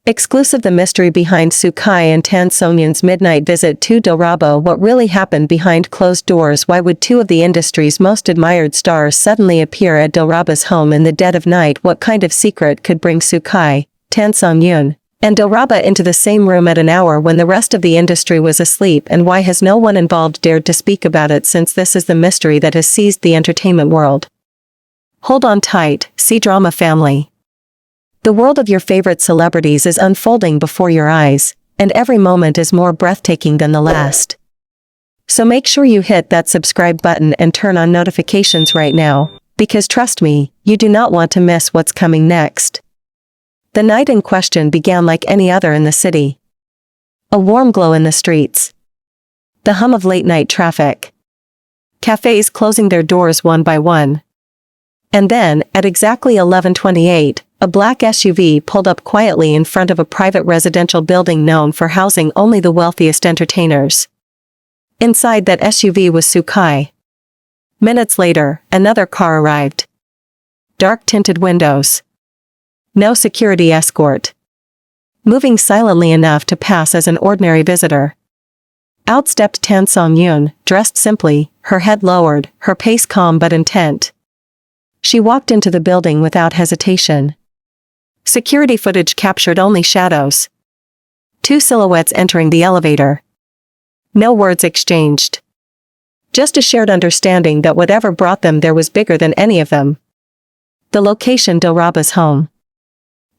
Exclusive: the mystery behind Sukai and Tan Songyun'S midnight visit to Dilraba. What really happened behind closed doors? Why would two of the industry's most admired stars suddenly appear at Dilraba's home in the dead of night? What kind of secret could bring Sukai, Tan Songyun, and Dilraba into the same room at an hour when the rest of the industry was asleep? And why has no one involved dared to speak about it, since this is the mystery that has seized the entertainment world? Hold on tight, C-Drama family. The world of your favorite celebrities is unfolding before your eyes, and every moment is more breathtaking than the last. So make sure you hit that subscribe button and turn on notifications right now, because trust me, you do not want to miss what's coming next. The night in question began like any other in the city. A warm glow in the streets. The hum of late-night traffic. Cafes closing their doors one by one. And then, at exactly 11:28, a black SUV pulled up quietly in front of a private residential building known for housing only the wealthiest entertainers. Inside that SUV was Sukai. Minutes later, another car arrived. Dark-tinted windows. No security escort. Moving silently enough to pass as an ordinary visitor. Out stepped Tan Songyun, dressed simply, her head lowered, her pace calm but intent. She walked into the building without hesitation. Security footage captured only shadows. Two silhouettes entering the elevator. No words exchanged. Just a shared understanding that whatever brought them there was bigger than any of them. The location: Dilraba's home.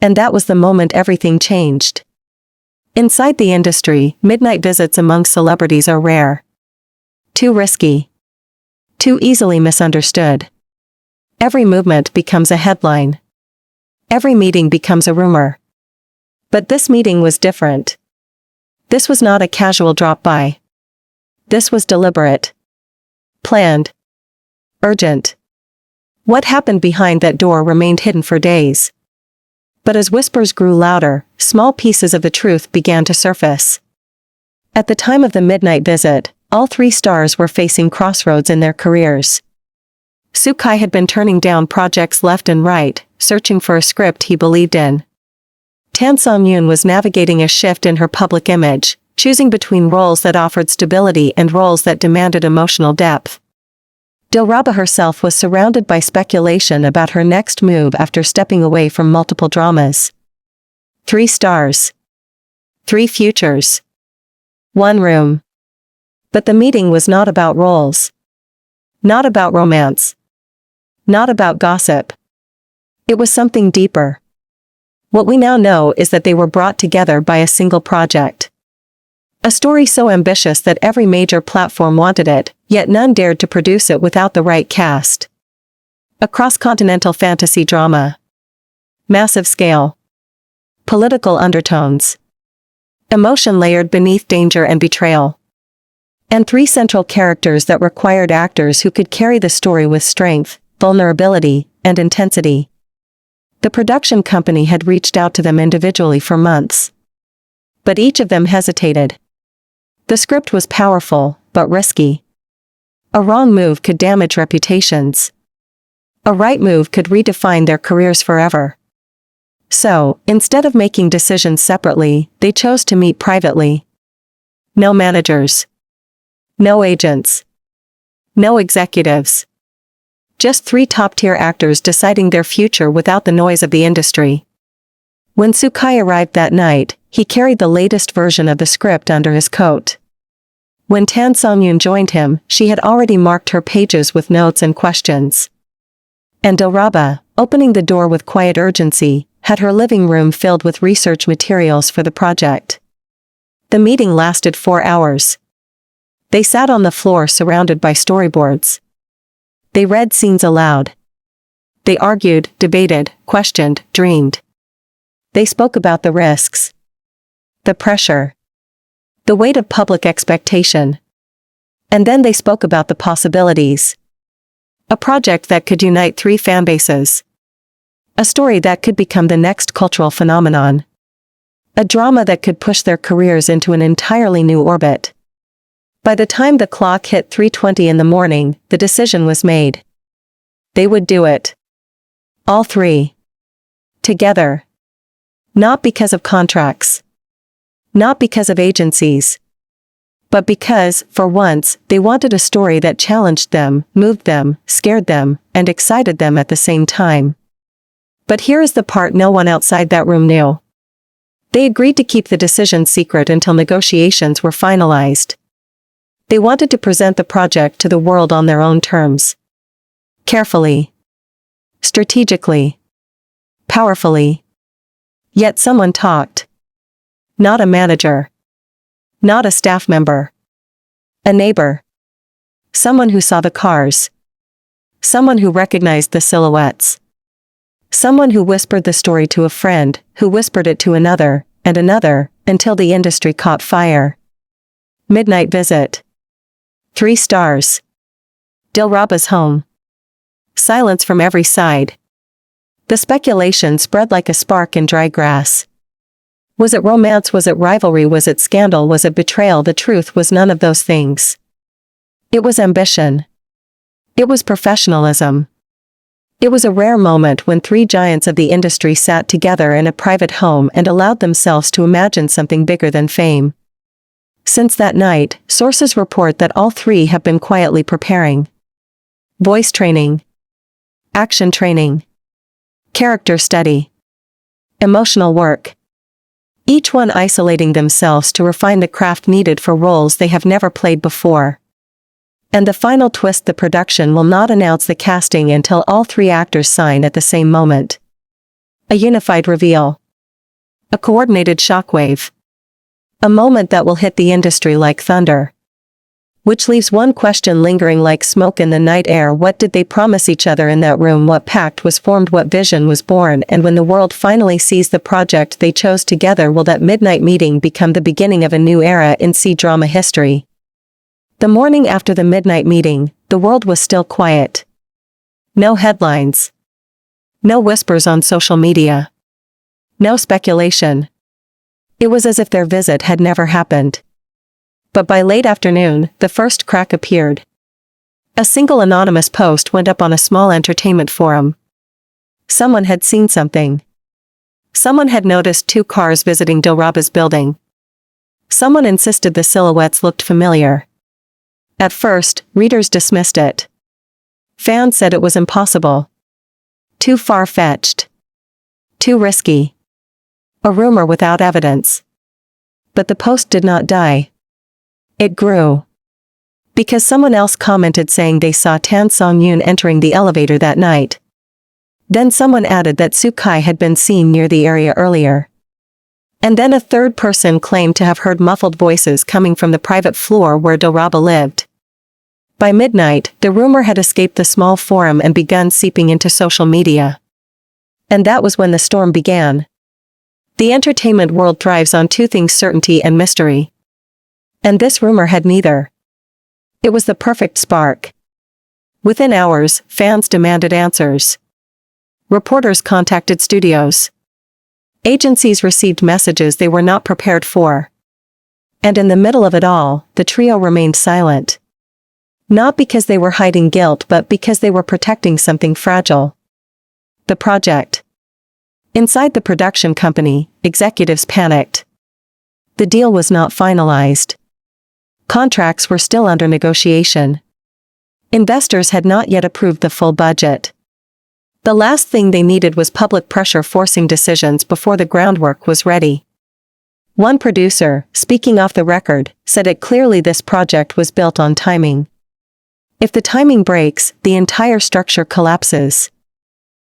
And that was the moment everything changed. Inside the industry, midnight visits among celebrities are rare. Too risky. Too easily misunderstood. Every movement becomes a headline. Every meeting becomes a rumor. But this meeting was different. This was not a casual drop-by. This was deliberate. Planned. Urgent. What happened behind that door remained hidden for days. But as whispers grew louder, small pieces of the truth began to surface. At the time of the midnight visit, all three stars were facing crossroads in their careers. Sukai had been turning down projects left and right, searching for a script he believed in. Tan Songyun was navigating a shift in her public image, choosing between roles that offered stability and roles that demanded emotional depth. Dilraba herself was surrounded by speculation about her next move after stepping away from multiple dramas. 3 stars. 3 futures. 1 room. But the meeting was not about roles. Not about romance. Not about gossip. It was something deeper. What we now know is that they were brought together by a single project. A story so ambitious that every major platform wanted it, yet none dared to produce it without the right cast. A cross-continental fantasy drama. Massive scale. Political undertones. Emotion layered beneath danger and betrayal. And 3 central characters that required actors who could carry the story with strength, vulnerability, and intensity. The production company had reached out to them individually for months. But each of them hesitated. The script was powerful, but risky. A wrong move could damage reputations. A right move could redefine their careers forever. So, instead of making decisions separately, they chose to meet privately. No managers. No agents. No executives. Just 3 top-tier actors deciding their future without the noise of the industry. When Sukai arrived that night, he carried the latest version of the script under his coat. When Tan Songyun joined him, she had already marked her pages with notes and questions. And Dilraba, opening the door with quiet urgency, had her living room filled with research materials for the project. The meeting lasted 4 hours. They sat on the floor surrounded by storyboards. They read scenes aloud. They argued, debated, questioned, dreamed. They spoke about the risks. The pressure. The weight of public expectation. And then they spoke about the possibilities. A project that could unite 3 fanbases. A story that could become the next cultural phenomenon. A drama that could push their careers into an entirely new orbit. By the time the clock hit 3:20 in the morning, the decision was made. They would do it. All 3. Together. Not because of contracts. Not because of agencies. But because, for once, they wanted a story that challenged them, moved them, scared them, and excited them at the same time. But here is the part no one outside that room knew. They agreed to keep the decision secret until negotiations were finalized. They wanted to present the project to the world on their own terms. Carefully. Strategically. Powerfully. Yet someone talked. Not a manager. Not a staff member. A neighbor. Someone who saw the cars. Someone who recognized the silhouettes. Someone who whispered the story to a friend, who whispered it to another, and another, until the industry caught fire. Midnight visit. 3 stars. Dilraba's home. Silence from every side. The speculation spread like a spark in dry grass. Was it romance? Was it rivalry? Was it scandal? Was it betrayal? The truth was none of those things. It was ambition. It was professionalism. It was a rare moment when 3 giants of the industry sat together in a private home and allowed themselves to imagine something bigger than fame. Since that night, sources report that all 3 have been quietly preparing. Voice training. Action training. Character study. Emotional work. Each one isolating themselves to refine the craft needed for roles they have never played before. And the final twist: the production will not announce the casting until all 3 actors sign at the same moment. A unified reveal. A coordinated shockwave. A moment that will hit the industry like thunder. Which leaves one question lingering like smoke in the night air: what did they promise each other in that room? What pact was formed? What vision was born? And when the world finally sees the project they chose together, will that midnight meeting become the beginning of a new era in C-drama history? The morning after the midnight meeting, the world was still quiet. No headlines. No whispers on social media. No speculation. It was as if their visit had never happened. But by late afternoon, the first crack appeared. A single anonymous post went up on a small entertainment forum. Someone had seen something. Someone had noticed 2 cars visiting Dilraba's building. Someone insisted the silhouettes looked familiar. At first, readers dismissed it. Fans said it was impossible. Too far-fetched. Too risky. A rumor without evidence. But the post did not die. It grew. Because someone else commented saying they saw Songyun'S entering the elevator that night. Then someone added that Sukai had been seen near the area earlier. And then a third person claimed to have heard muffled voices coming from the private floor where Dilraba lived. By midnight, the rumor had escaped the small forum and begun seeping into social media. And that was when the storm began. The entertainment world thrives on 2 things: certainty and mystery. And this rumor had neither. It was the perfect spark. Within hours, fans demanded answers. Reporters contacted studios. Agencies received messages they were not prepared for. And in the middle of it all, the trio remained silent. Not because they were hiding guilt, but because they were protecting something fragile. The project. Inside the production company, executives panicked. The deal was not finalized. Contracts were still under negotiation. Investors had not yet approved the full budget. The last thing they needed was public pressure forcing decisions before the groundwork was ready. One producer, speaking off the record, said it clearly: this project was built on timing. If the timing breaks, the entire structure collapses.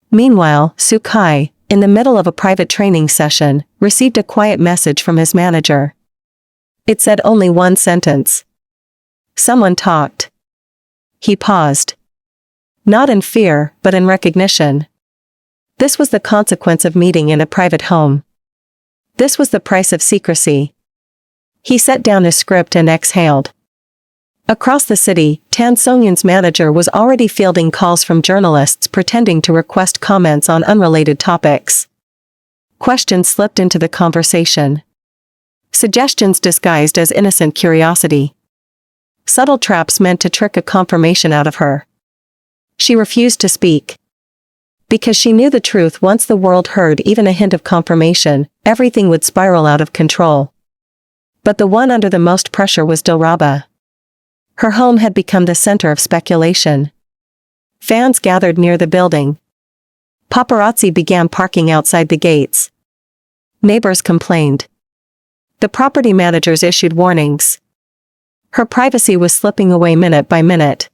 Meanwhile, Sukai, in the middle of a private training session, received a quiet message from his manager. It said only one sentence. Someone talked. He paused. Not in fear, but in recognition. This was the consequence of meeting in a private home. This was the price of secrecy. He set down his script and exhaled. Across the city, Songyun'S manager was already fielding calls from journalists pretending to request comments on unrelated topics. Questions slipped into the conversation. Suggestions disguised as innocent curiosity. Subtle traps meant to trick a confirmation out of her. She refused to speak. Because she knew the truth: once the world heard even a hint of confirmation, everything would spiral out of control. But the one under the most pressure was Dilraba. Her home had become the center of speculation. Fans gathered near the building. Paparazzi began parking outside the gates. Neighbors complained. The property managers issued warnings. Her privacy was slipping away minute by minute.